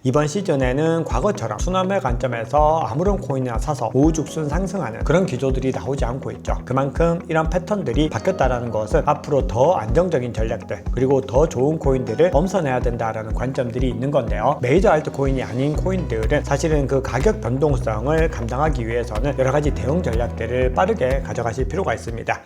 이번 시즌에는 과거처럼 순환매 관점에서 아무런 코인이나 사서 우후죽순 상승하는 그런 기조들이 나오지 않고 있죠. 그만큼 이런 패턴들이 바뀌었다는 것은 앞으로 더 안정적인 전략들 그리고 더 좋은 코인들을 엄선해야 된다라는 관점들이 있는 건데요. 메이저 알트코인이 아닌 코인들은 사실은 그 가격 변동성을 감당하기 위해서는 여러 가지 대응 전략들을 빠르게 가져가실 필요가 있습니다.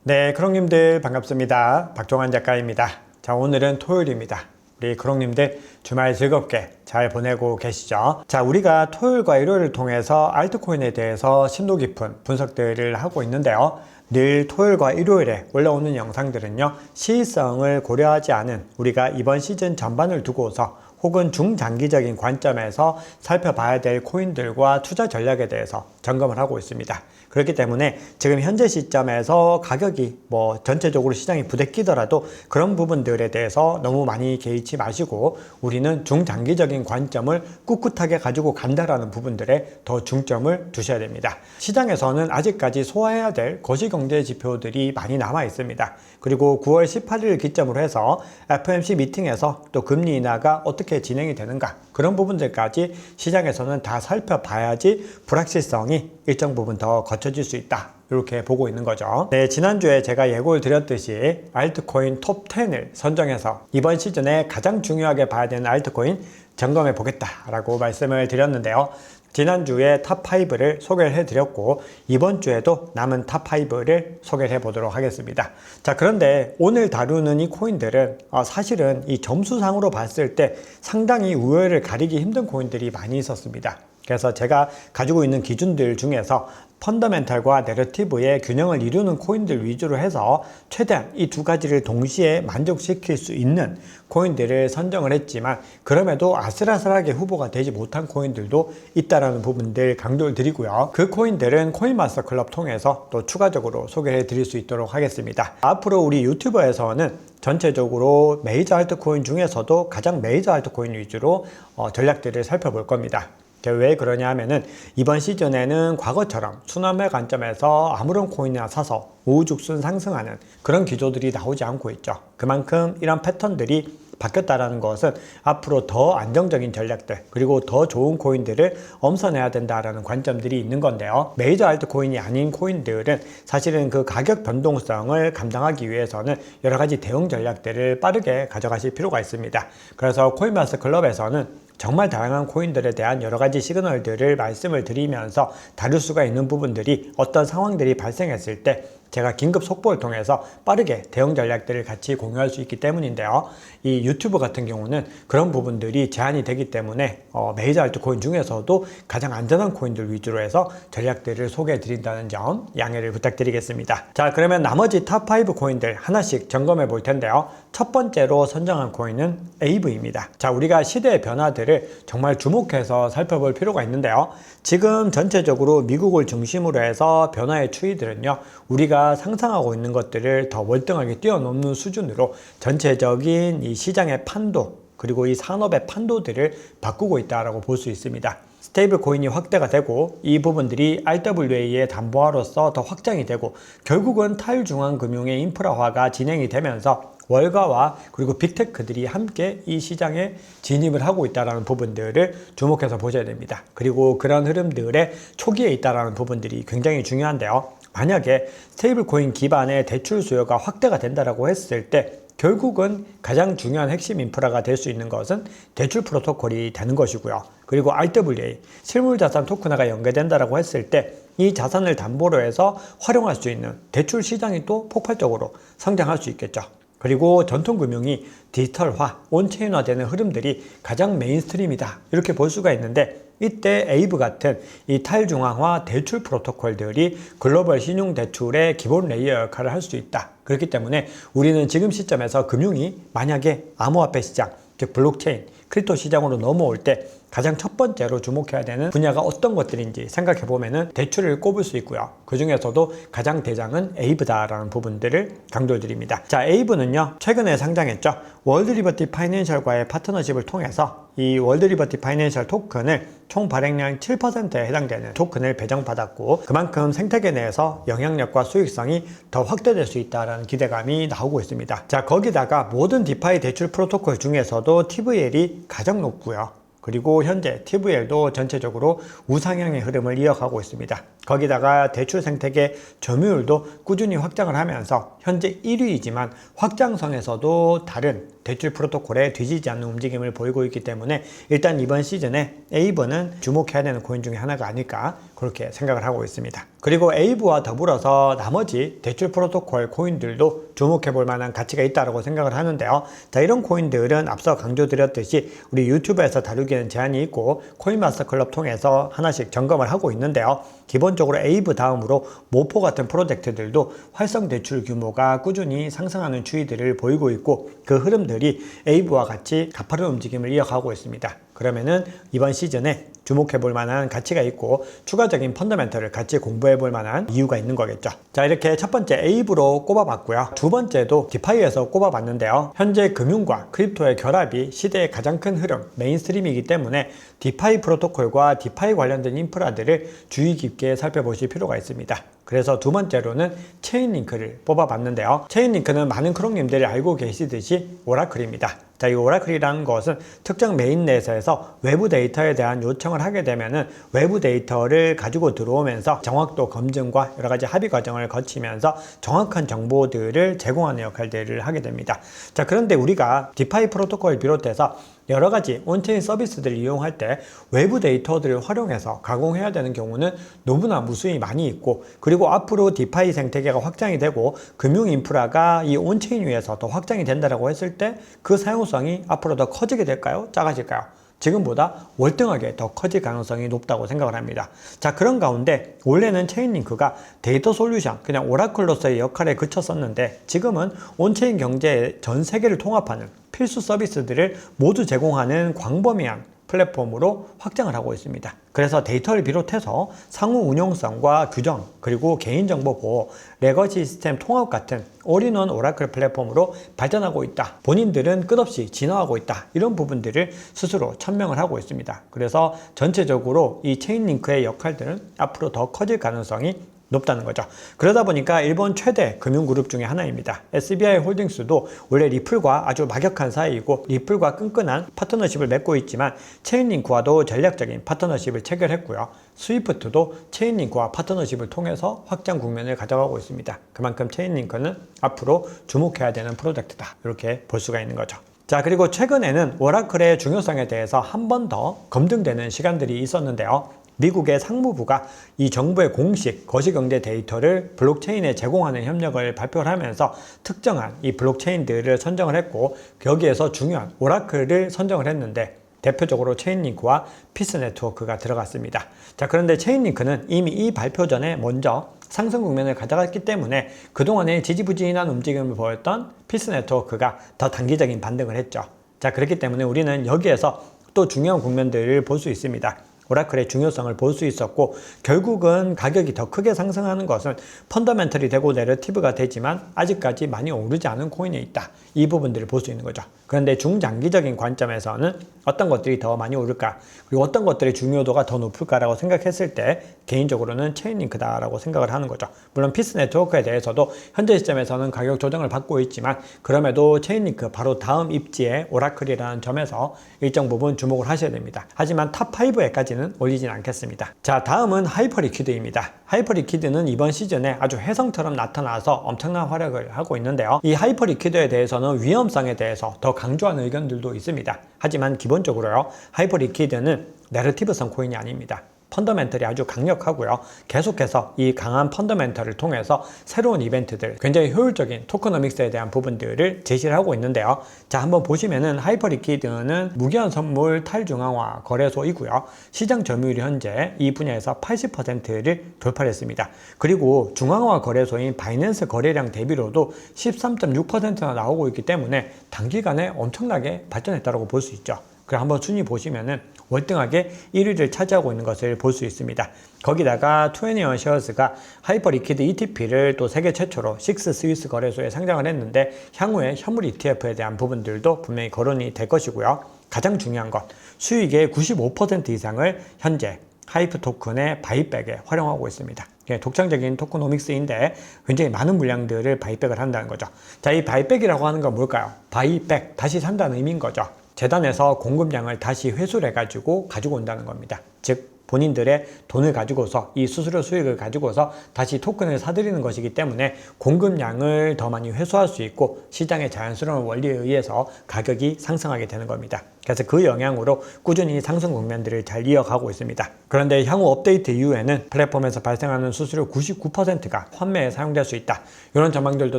네, 크롱님들 반갑습니다. 박종환 작가입니다. 자, 오늘은 토요일입니다. 우리 크롱님들 주말 즐겁게 잘 보내고 계시죠? 자, 우리가 토요일과 일요일을 통해서 알트코인에 대해서 심도 깊은 분석들을 하고 있는데요. 늘 토요일과 일요일에 올라오는 영상들은요, 시의성을 고려하지 않은 우리가 이번 시즌 전반을 두고서 혹은 중장기적인 관점에서 살펴봐야 될 코인들과 투자 전략에 대해서 점검을 하고 있습니다. 그렇기 때문에 지금 현재 시점에서 가격이 전체적으로 시장이 부대끼더라도 그런 부분들에 대해서 너무 많이 개의치 마시고 우리는 중장기적인 관점을 꿋꿋하게 가지고 간다라는 부분들에 더 중점을 두셔야 됩니다. 시장에서는 아직까지 소화해야 될 거시경제 지표들이 많이 남아 있습니다. 그리고 9월 18일 기점으로 해서 FOMC 미팅에서 또 금리 인하가 어떻게 진행이 되는가, 그런 부분들까지 시장에서는 다 살펴봐야지 불확실성이 일정 부분 더 거쳐질 수 있다, 이렇게 보고 있는 거죠. 네, 지난주에 제가 예고를 드렸듯이 알트코인 톱 10을 선정해서 이번 시즌에 가장 중요하게 봐야 되는 알트코인 점검해 보겠다라고 말씀을 드렸는데요. 지난주에 탑5를 소개를 해드렸고 이번 주에도 남은 탑5를 소개를 해보도록 하겠습니다. 자, 그런데 오늘 다루는 이 코인들은 사실은 이 점수상으로 봤을 때 상당히 우열을 가리기 힘든 코인들이 많이 있었습니다. 그래서 제가 가지고 있는 기준들 중에서 펀더멘탈과 내러티브의 균형을 이루는 코인들 위주로 해서 최대한 이 두 가지를 동시에 만족시킬 수 있는 코인들을 선정을 했지만, 그럼에도 아슬아슬하게 후보가 되지 못한 코인들도 있다라는 부분들 강조를 드리고요. 그 코인들은 코인마스터 클럽 통해서 또 추가적으로 소개해 드릴 수 있도록 하겠습니다. 앞으로 우리 유튜버에서는 전체적으로 메이저 알트코인 중에서도 가장 메이저 알트코인 위주로 전략들을 살펴볼 겁니다. 왜 그러냐 하면은 이번 시즌에는 과거처럼 순환매 관점에서 아무런 코인이나 사서 우후죽순 상승하는 그런 기조들이 나오지 않고 있죠. 그만큼 이런 패턴들이 바뀌었다는 것은 앞으로 더 안정적인 전략들 그리고 더 좋은 코인들을 엄선해야 된다라는 관점들이 있는 건데요. 메이저 알트코인이 아닌 코인들은 사실은 그 가격 변동성을 감당하기 위해서는 여러 가지 대응 전략들을 빠르게 가져가실 필요가 있습니다. 그래서 코인마스터 클럽에서는 정말 다양한 코인들에 대한 여러 가지 시그널들을 말씀을 드리면서 다룰 수가 있는 부분들이 어떤 상황들이 발생했을 때 제가 긴급 속보를 통해서 빠르게 대응 전략들을 같이 공유할 수 있기 때문인데요. 이 유튜브 같은 경우는 그런 부분들이 제한이 되기 때문에 메이저 알트코인 중에서도 가장 안전한 코인들 위주로 해서 전략들을 소개해 드린다는 점 양해를 부탁드리겠습니다. 자, 그러면 나머지 탑5 코인들 하나씩 점검해 볼 텐데요. 첫 번째로 선정한 코인은 AV입니다. 자, 우리가 시대의 변화들을 정말 주목해서 살펴볼 필요가 있는데요. 지금 전체적으로 미국을 중심으로 해서 변화의 추이들은요, 우리가 상상하고 있는 것들을 더 월등하게 뛰어넘는 수준으로 전체적인 이 시장의 판도 그리고 이 산업의 판도들을 바꾸고 있다고 볼 수 있습니다. 스테이블 코인이 확대가 되고 이 부분들이 RWA의 담보화로서 더 확장이 되고 결국은 탈중앙 금융의 인프라화가 진행이 되면서 월가와 그리고 빅테크들이 함께 이 시장에 진입을 하고 있다는 부분들을 주목해서 보셔야 됩니다. 그리고 그런 흐름들의 초기에 있다는 부분들이 굉장히 중요한데요. 만약에 스테이블 코인 기반의 대출 수요가 확대가 된다고 했을 때 결국은 가장 중요한 핵심 인프라가 될 수 있는 것은 대출 프로토콜이 되는 것이고요. 그리고 RWA, 실물자산 토큰화가 연계된다고 했을 때 이 자산을 담보로 해서 활용할 수 있는 대출 시장이 또 폭발적으로 성장할 수 있겠죠. 그리고 전통금융이 디지털화, 온체인화되는 흐름들이 가장 메인스트림이다, 이렇게 볼 수가 있는데, 이때 에이브 같은 이 탈중앙화 대출 프로토콜들이 글로벌 신용대출의 기본 레이어 역할을 할 수 있다. 그렇기 때문에 우리는 지금 시점에서 금융이 만약에 암호화폐 시장, 즉 블록체인, 크립토 시장으로 넘어올 때 가장 첫 번째로 주목해야 되는 분야가 어떤 것들인지 생각해 보면은 대출을 꼽을 수 있고요. 그 중에서도 가장 대장은 에이브다라는 부분들을 강조드립니다. 자, 에이브는요, 최근에 상장했죠. 월드리버티 파이낸셜과의 파트너십을 통해서 이 월드리버티 파이낸셜 토큰을 총 발행량 7%에 해당되는 토큰을 배정받았고, 그만큼 생태계 내에서 영향력과 수익성이 더 확대될 수 있다는 기대감이 나오고 있습니다. 자, 거기다가 모든 디파이 대출 프로토콜 중에서도 TVL이 가장 높고요. 그리고 현재 TVL도 전체적으로 우상향의 흐름을 이어가고 있습니다. 거기다가 대출 생태계 점유율도 꾸준히 확장을 하면서 현재 1위이지만 확장성에서도 다른 대출 프로토콜에 뒤지지 않는 움직임을 보이고 있기 때문에 일단 이번 시즌에 에이브는 주목해야 되는 코인 중에 하나가 아닐까 그렇게 생각을 하고 있습니다. 그리고 에이브와 더불어서 나머지 대출 프로토콜 코인들도 주목해 볼 만한 가치가 있다고 생각을 하는데요. 자, 이런 코인들은 앞서 강조드렸듯이 우리 유튜브에서 다루기는 제한이 있고 코인마스터 클럽 통해서 하나씩 점검을 하고 있는데요. 기본적으로 에이브 다음으로 모포 같은 프로젝트들도 활성 대출 규모가 꾸준히 상승하는 추이들을 보이고 있고, 그 흐름들이 에이브와 같이 가파른 움직임을 이어가고 있습니다. 그러면은 이번 시즌에 주목해 볼 만한 가치가 있고 추가적인 펀더멘털을 같이 공부해 볼 만한 이유가 있는 거겠죠. 자, 이렇게 첫 번째 에이브로 꼽아봤고요. 두 번째도 디파이에서 꼽아봤는데요. 현재 금융과 크립토의 결합이 시대의 가장 큰 흐름, 메인스트림이기 때문에 디파이 프로토콜과 디파이 관련된 인프라들을 주의 깊게 살펴보실 필요가 있습니다. 그래서 두 번째로는 체인링크를 뽑아봤는데요. 체인링크는 많은 크롱님들이 알고 계시듯이 오라클입니다. 자, 이 오라클이라는 것은 특정 메인넷에서 외부 데이터에 대한 요청을 하게 되면은 외부 데이터를 가지고 들어오면서 정확도 검증과 여러 가지 합의 과정을 거치면서 정확한 정보들을 제공하는 역할들을 하게 됩니다. 자, 그런데 우리가 디파이 프로토콜을 비롯해서 여러 가지 온체인 서비스들을 이용할 때 외부 데이터들을 활용해서 가공해야 되는 경우는 너무나 무수히 많이 있고, 그리고 앞으로 디파이 생태계가 확장이 되고 금융 인프라가 이 온체인 위에서 더 확장이 된다고 했을 때 그 사용성이 앞으로 더 커지게 될까요? 작아질까요? 지금보다 월등하게 더 커질 가능성이 높다고 생각을 합니다. 자, 그런 가운데 원래는 체인링크가 데이터 솔루션, 그냥 오라클로서의 역할에 그쳤었는데 지금은 온체인 경제의 전 세계를 통합하는 필수 서비스들을 모두 제공하는 광범위한 플랫폼으로 확장을 하고 있습니다. 그래서 데이터를 비롯해서 상호 운용성과 규정, 그리고 개인정보 보호, 레거시 시스템 통합 같은 올인원 오라클 플랫폼으로 발전하고 있다. 본인들은 끝없이 진화하고 있다. 이런 부분들을 스스로 천명을 하고 있습니다. 그래서 전체적으로 이 체인링크의 역할들은 앞으로 더 커질 가능성이 높다는 거죠. 그러다 보니까 일본 최대 금융그룹 중에 하나입니다. SBI 홀딩스도 원래 리플과 아주 막역한 사이이고 리플과 끈끈한 파트너십을 맺고 있지만 체인링크와도 전략적인 파트너십을 체결했고요. 스위프트도 체인링크와 파트너십을 통해서 확장 국면을 가져가고 있습니다. 그만큼 체인링크는 앞으로 주목해야 되는 프로젝트다. 이렇게 볼 수가 있는 거죠. 자, 그리고 최근에는 오라클의 중요성에 대해서 한 번 더 검증되는 시간들이 있었는데요. 미국의 상무부가 이 정부의 공식 거시경제 데이터를 블록체인에 제공하는 협력을 발표를 하면서 특정한 이 블록체인들을 선정을 했고, 여기에서 중요한 오라클을 선정을 했는데 대표적으로 체인링크와 피스 네트워크가 들어갔습니다. 자, 그런데 체인링크는 이미 이 발표 전에 먼저 상승 국면을 가져갔기 때문에 그동안에 지지부진한 움직임을 보였던 피스 네트워크가 더 단기적인 반등을 했죠. 자, 그렇기 때문에 우리는 여기에서 또 중요한 국면들을 볼 수 있습니다. 오라클의 중요성을 볼 수 있었고, 결국은 가격이 더 크게 상승하는 것은 펀더멘털이 되고 내러티브가 되지만 아직까지 많이 오르지 않은 코인에 있다. 이 부분들을 볼 수 있는 거죠. 그런데 중장기적인 관점에서는 어떤 것들이 더 많이 오를까, 그리고 어떤 것들의 중요도가 더 높을까라고 생각했을 때 개인적으로는 체인링크다라고 생각을 하는 거죠. 물론 피스 네트워크에 대해서도 현재 시점에서는 가격 조정을 받고 있지만 그럼에도 체인링크 바로 다음 입지에 오라클이라는 점에서 일정 부분 주목을 하셔야 됩니다. 하지만 탑5에까지는 올리진 않겠습니다. 자, 다음은 하이퍼리퀴드입니다. 하이퍼리퀴드는 이번 시즌에 아주 혜성처럼 나타나서 엄청난 활약을 하고 있는데요. 이 하이퍼리퀴드에 대해서는 위험성에 대해서 더 강조하는 의견들도 있습니다. 하지만 기본적으로요, 하이퍼리퀴드는 내러티브성 코인이 아닙니다. 펀더멘털이 아주 강력하고요. 계속해서 이 강한 펀더멘털을 통해서 새로운 이벤트들, 굉장히 효율적인 토커노믹스에 대한 부분들을 제시를 하고 있는데요. 자, 한번 보시면은 하이퍼리퀴드는 무기한 선물 탈중앙화 거래소이고요. 시장 점유율이 현재 이 분야에서 80%를 돌파했습니다. 그리고 중앙화 거래소인 바이낸스 거래량 대비로도 13.6%나 나오고 있기 때문에 단기간에 엄청나게 발전했다고 볼 수 있죠. 그럼 한번 순위 보시면은 월등하게 1위를 차지하고 있는 것을 볼 수 있습니다. 거기다가 21 쉐어스가 하이퍼 리퀴드 ETP를 또 세계 최초로 6 스위스 거래소에 상장을 했는데 향후에 현물 ETF에 대한 부분들도 분명히 거론이 될 것이고요. 가장 중요한 것, 수익의 95% 이상을 현재 하이프 토큰의 바이백에 활용하고 있습니다. 독창적인 토크노믹스인데 굉장히 많은 물량들을 바이백을 한다는 거죠. 자, 이 바이백이라고 하는 건 뭘까요? 바이백, 다시 산다는 의미인 거죠. 재단에서 공급량을 다시 회수를 해가지고 가지고 온다는 겁니다. 즉 본인들의 돈을 가지고서 이 수수료 수익을 가지고서 다시 토큰을 사들이는 것이기 때문에 공급량을 더 많이 회수할 수 있고 시장의 자연스러운 원리에 의해서 가격이 상승하게 되는 겁니다. 그래서 그 영향으로 꾸준히 상승 국면들을 잘 이어가고 있습니다. 그런데 향후 업데이트 이후에는 플랫폼에서 발생하는 수수료 99%가 환매에 사용될 수 있다. 이런 전망들도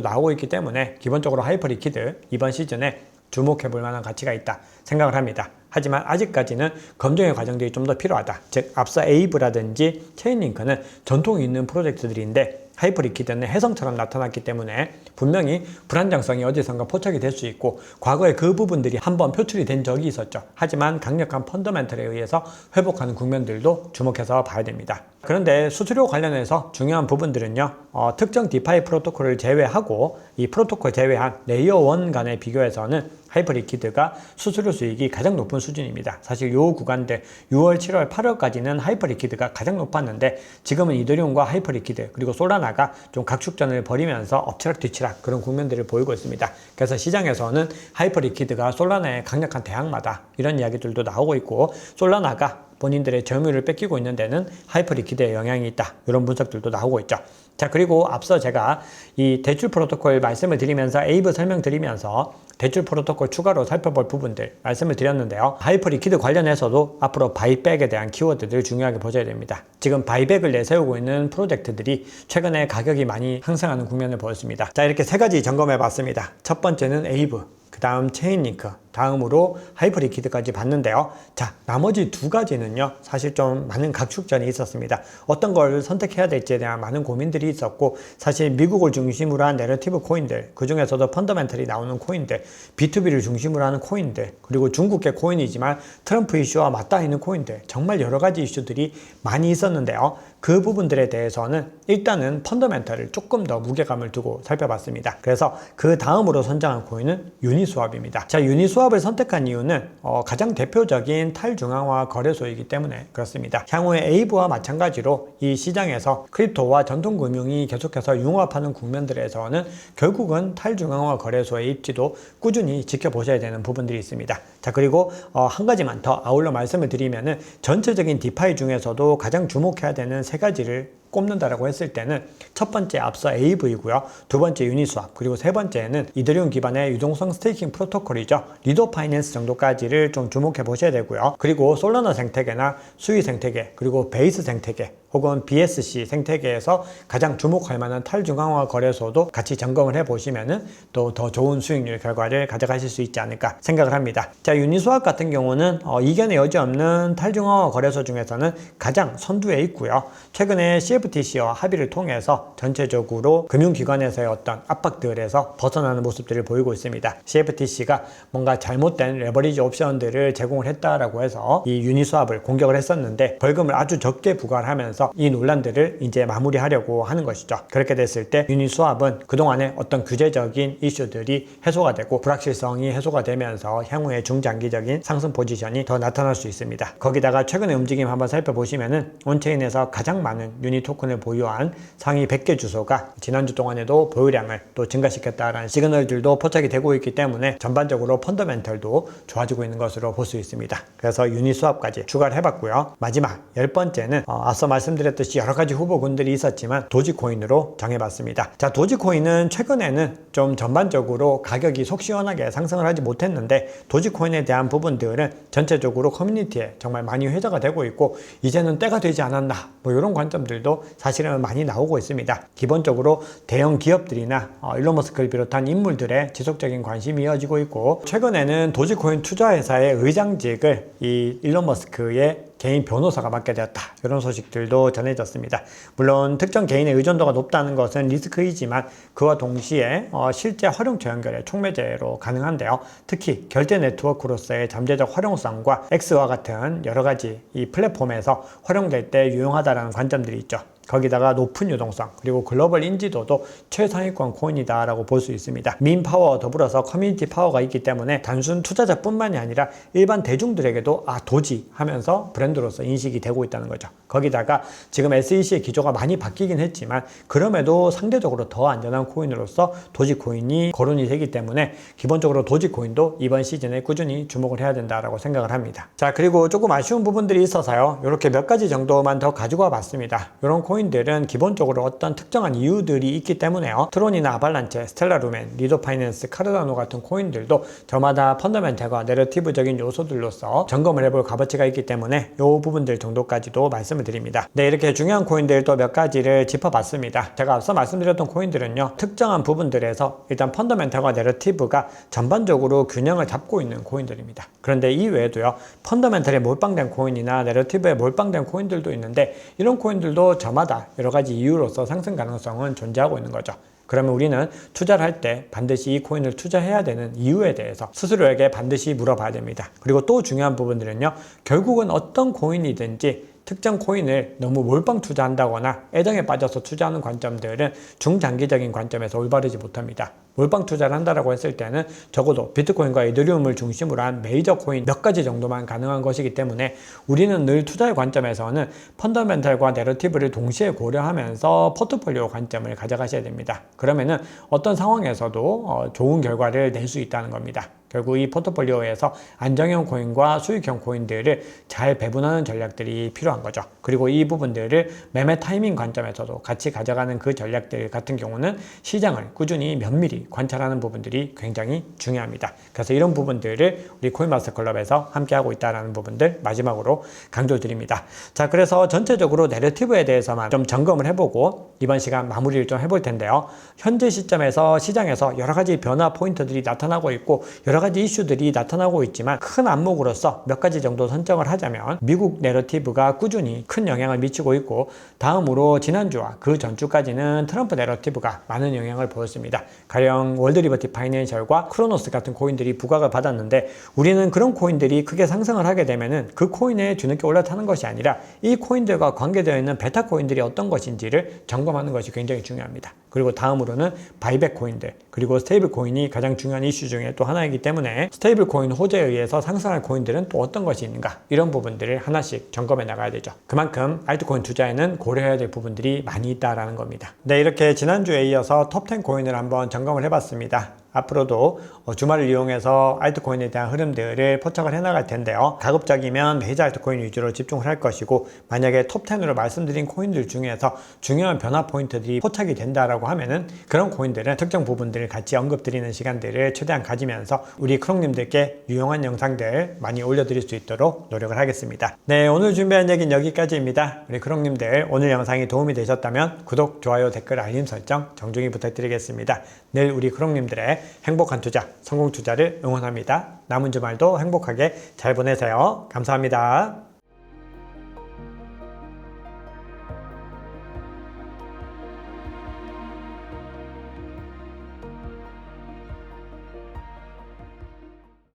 나오고 있기 때문에 기본적으로 하이퍼 리퀴드 이번 시즌에 주목해 볼 만한 가치가 있다 생각을 합니다. 하지만 아직까지는 검증의 과정들이 좀 더 필요하다. 즉 앞서 에이브라든지 체인링크는 전통이 있는 프로젝트들인데 하이퍼 리퀴드는 혜성처럼 나타났기 때문에 분명히 불안정성이 어디선가 포착이 될 수 있고 과거에 그 부분들이 한번 표출이 된 적이 있었죠. 하지만 강력한 펀더멘털에 의해서 회복하는 국면들도 주목해서 봐야 됩니다. 그런데 수수료 관련해서 중요한 부분들은요, 특정 디파이 프로토콜을 제외하고 이 프로토콜 제외한 레이어 1 간의 비교에서는 하이퍼 리퀴드가 수수료 수익이 가장 높은 수준입니다. 사실 요 구간들 6월, 7월, 8월까지는 하이퍼 리퀴드가 가장 높았는데 지금은 이더리움과 하이퍼 리퀴드 그리고 솔라나가 좀 각축전을 벌이면서 엎치락뒤치락 그런 국면들을 보이고 있습니다. 그래서 시장에서는 하이퍼 리퀴드가 솔라나의 강력한 대항마다 이런 이야기들도 나오고 있고 솔라나가 본인들의 점유율을 뺏기고 있는 데는 하이퍼 리퀴드의 영향이 있다. 이런 분석들도 나오고 있죠. 자, 그리고 앞서 제가 이 대출 프로토콜 말씀을 드리면서 에이브 설명드리면서 대출 프로토콜 추가로 살펴볼 부분들 말씀을 드렸는데요. 하이퍼 리퀴드 관련해서도 앞으로 바이백에 대한 키워드들 중요하게 보셔야 됩니다. 지금 바이백을 내세우고 있는 프로젝트들이 최근에 가격이 많이 상승하는 국면을 보였습니다. 자, 이렇게 세 가지 점검해 봤습니다. 첫 번째는 에이브, 그 다음 체인링크, 다음으로 하이퍼 리퀴드까지 봤는데요. 자, 나머지 두 가지는요, 사실 좀 많은 각축전이 있었습니다. 어떤 걸 선택해야 될지에 대한 많은 고민들이 있었고, 사실 미국을 중심으로 한 내러티브 코인들, 그 중에서도 펀더멘털이 나오는 코인들, B2B를 중심으로 하는 코인들, 그리고 중국계 코인이지만 트럼프 이슈와 맞닿아 있는 코인들, 정말 여러 가지 이슈들이 많이 있었는데요. 그 부분들에 대해서는 일단은 펀더멘털을 조금 더 무게감을 두고 살펴봤습니다. 그래서 그 다음으로 선정한 코인은 유니스왑입니다. 자, 유니스왑을 선택한 이유는 가장 대표적인 탈중앙화 거래소이기 때문에 그렇습니다. 향후에 에이브와 마찬가지로 이 시장에서 크립토와 전통금융이 계속해서 융합하는 국면들에서는 결국은 탈중앙화 거래소의 입지도 꾸준히 지켜보셔야 되는 부분들이 있습니다. 자, 그리고 한 가지만 더 아울러 말씀을 드리면은 전체적인 디파이 중에서도 가장 주목해야 되는 세 가지를 꼽는다라고 했을 때는 첫 번째 앞서 에이브이고요. 두 번째 유니스왑, 그리고 세 번째는 이더리움 기반의 유동성 스테이킹 프로토콜이죠. 리더 파이낸스 정도까지를 좀 주목해 보셔야 되고요. 그리고 솔라나 생태계나 수위 생태계, 그리고 베이스 생태계 혹은 BSC 생태계에서 가장 주목할 만한 탈중앙화 거래소도 같이 점검을 해보시면은 또 더 좋은 수익률 결과를 가져가실 수 있지 않을까 생각을 합니다. 자, 유니스왑 같은 경우는 이견의 여지 없는 탈중앙화 거래소 중에서는 가장 선두에 있고요. 최근에 CFTC와 합의를 통해서 전체적으로 금융기관에서의 어떤 압박들에서 벗어나는 모습들을 보이고 있습니다. CFTC가 뭔가 잘못된 레버리지 옵션들을 제공을 했다라고 해서 이 유니스왑을 공격을 했었는데 벌금을 아주 적게 부과를 하면서 이 논란들을 이제 마무리하려고 하는 것이죠. 그렇게 됐을 때 유니스왑은 그동안의 어떤 규제적인 이슈들이 해소가 되고 불확실성이 해소가 되면서 향후에 중장기적인 상승 포지션이 더 나타날 수 있습니다. 거기다가 최근의 움직임 한번 살펴보시면은 온체인에서 가장 많은 유니 토큰을 보유한 상위 100개 주소가 지난주 동안에도 보유량을 또 증가시켰다라는 시그널들도 포착이 되고 있기 때문에 전반적으로 펀더멘털도 좋아지고 있는 것으로 볼 수 있습니다. 그래서 유니스왑까지 추가를 해봤고요. 마지막 10번째는 앞서 말씀드렸듯이 여러 가지 후보군들이 있었지만 도지코인으로 정해봤습니다. 자, 도지코인은 최근에는 좀 전반적으로 가격이 속 시원하게 상승을 하지 못했는데 도지코인에 대한 부분들은 전체적으로 커뮤니티에 정말 많이 회자가 되고 있고 이제는 때가 되지 않았나 뭐 이런 관점들도 사실은 많이 나오고 있습니다. 기본적으로 대형 기업들이나 일론 머스크를 비롯한 인물들의 지속적인 관심이 이어지고 있고 최근에는 도지코인 투자회사의 의장직을 이 일론 머스크의 개인 변호사가 맡게 되었다. 이런 소식들도 전해졌습니다. 물론 특정 개인의 의존도가 높다는 것은 리스크이지만 그와 동시에 실제 활용처 연결의 촉매제로 가능한데요. 특히 결제 네트워크로서의 잠재적 활용성과 X와 같은 여러 가지 이 플랫폼에서 활용될 때 유용하다는 관점들이 있죠. 거기다가 높은 유동성 그리고 글로벌 인지도도 최상위권 코인이다 라고 볼 수 있습니다. 민 파워 더불어서 커뮤니티 파워가 있기 때문에 단순 투자자뿐만이 아니라 일반 대중들에게도 도지 하면서 브랜드로서 인식이 되고 있다는 거죠. 거기다가 지금 SEC의 기조가 많이 바뀌긴 했지만 그럼에도 상대적으로 더 안전한 코인으로서 도지코인이 거론이 되기 때문에 기본적으로 도지코인도 이번 시즌에 꾸준히 주목을 해야 된다라고 생각을 합니다. 자, 그리고 조금 아쉬운 부분들이 있어서요. 이렇게 몇 가지 정도만 더 가지고 와 봤습니다. 이런 코인들은 기본적으로 어떤 특정한 이유들이 있기 때문에요. 트론이나 아발란체, 스텔라 루멘, 리도 파이낸스, 카르다노 같은 코인들도 저마다 펀더멘탈과 내러티브적인 요소들로서 점검을 해볼 값어치가 있기 때문에 이 부분들 정도까지도 말씀을 드립니다. 네, 이렇게 중요한 코인들 또 몇 가지를 짚어봤습니다. 제가 앞서 말씀드렸던 코인들은요, 특정한 부분들에서 일단 펀더멘탈과 내러티브가 전반적으로 균형을 잡고 있는 코인들입니다. 그런데 이 외에도요, 펀더멘탈에 몰빵된 코인이나 내러티브에 몰빵된 코인들도 있는데 이런 코인들도 저마다 여러 가지 이유로서 상승 가능성은 존재하고 있는 거죠. 그러면 우리는 투자를 할 때 반드시 이 코인을 투자해야 되는 이유에 대해서 스스로에게 반드시 물어봐야 됩니다. 그리고 또 중요한 부분들은요, 결국은 어떤 코인이든지 특정 코인을 너무 몰빵 투자한다거나 애정에 빠져서 투자하는 관점들은 중장기적인 관점에서 올바르지 못합니다. 몰빵 투자를 한다라고 했을 때는 적어도 비트코인과 이더리움을 중심으로 한 메이저 코인 몇 가지 정도만 가능한 것이기 때문에 우리는 늘 투자의 관점에서는 펀더멘탈과 내러티브를 동시에 고려하면서 포트폴리오 관점을 가져가셔야 됩니다. 그러면은 어떤 상황에서도 좋은 결과를 낼 수 있다는 겁니다. 결국 이 포트폴리오에서 안정형 코인과 수익형 코인들을 잘 배분하는 전략들이 필요한 거죠. 그리고 이 부분들을 매매 타이밍 관점에서도 같이 가져가는 그 전략들 같은 경우는 시장을 꾸준히 면밀히 관찰하는 부분들이 굉장히 중요합니다. 그래서 이런 부분들을 우리 코인마스터 클럽에서 함께하고 있다는 부분들 마지막으로 강조드립니다. 자, 그래서 전체적으로 내러티브에 대해서만 좀 점검을 해보고 이번 시간 마무리를 좀 해볼 텐데요. 현재 시점에서 시장에서 여러 가지 변화 포인트들이 나타나고 있고 여러 가지 이슈들이 나타나고 있지만 큰 안목으로서 몇 가지 정도 선정을 하자면 미국 내러티브가 꾸준히 큰 영향을 미치고 있고 다음으로 지난주와 그 전주까지는 트럼프 내러티브가 많은 영향을 보였습니다. 가령 월드리버티 파이낸셜과 크로노스 같은 코인들이 부각을 받았는데 우리는 그런 코인들이 크게 상승을 하게 되면은 그 코인에 뒤늦게 올라타는 것이 아니라 이 코인들과 관계되어 있는 베타 코인들이 어떤 것인지를 점검하는 것이 굉장히 중요합니다. 그리고 다음으로는 바이백 코인들 그리고 스테이블 코인이 가장 중요한 이슈 중에 또 하나이기 때문에 스테이블 코인 호재에 의해서 상승할 코인들은 또 어떤 것이 있는가 이런 부분들을 하나씩 점검해 나가야 되죠. 그만큼 알트코인 투자에는 고려해야 될 부분들이 많이 있다라는 겁니다. 네, 이렇게 지난주에 이어서 톱10 코인을 한번 점검을 해봤습니다. 앞으로도 주말을 이용해서 알트코인에 대한 흐름들을 포착을 해나갈 텐데요. 가급적이면 메이저 알트코인 위주로 집중을 할 것이고 만약에 톱10으로 말씀드린 코인들 중에서 중요한 변화 포인트들이 포착이 된다라고 하면은 그런 코인들은 특정 부분들을 같이 언급드리는 시간들을 최대한 가지면서 우리 크롱님들께 유용한 영상들 많이 올려드릴 수 있도록 노력을 하겠습니다. 네, 오늘 준비한 얘기는 여기까지입니다. 우리 크롱님들 오늘 영상이 도움이 되셨다면 구독, 좋아요, 댓글, 알림 설정 정중히 부탁드리겠습니다. 늘 우리 크롱님들의 행복한 투자, 성공 투자를 응원합니다. 남은 주말도 행복하게 잘 보내세요. 감사합니다.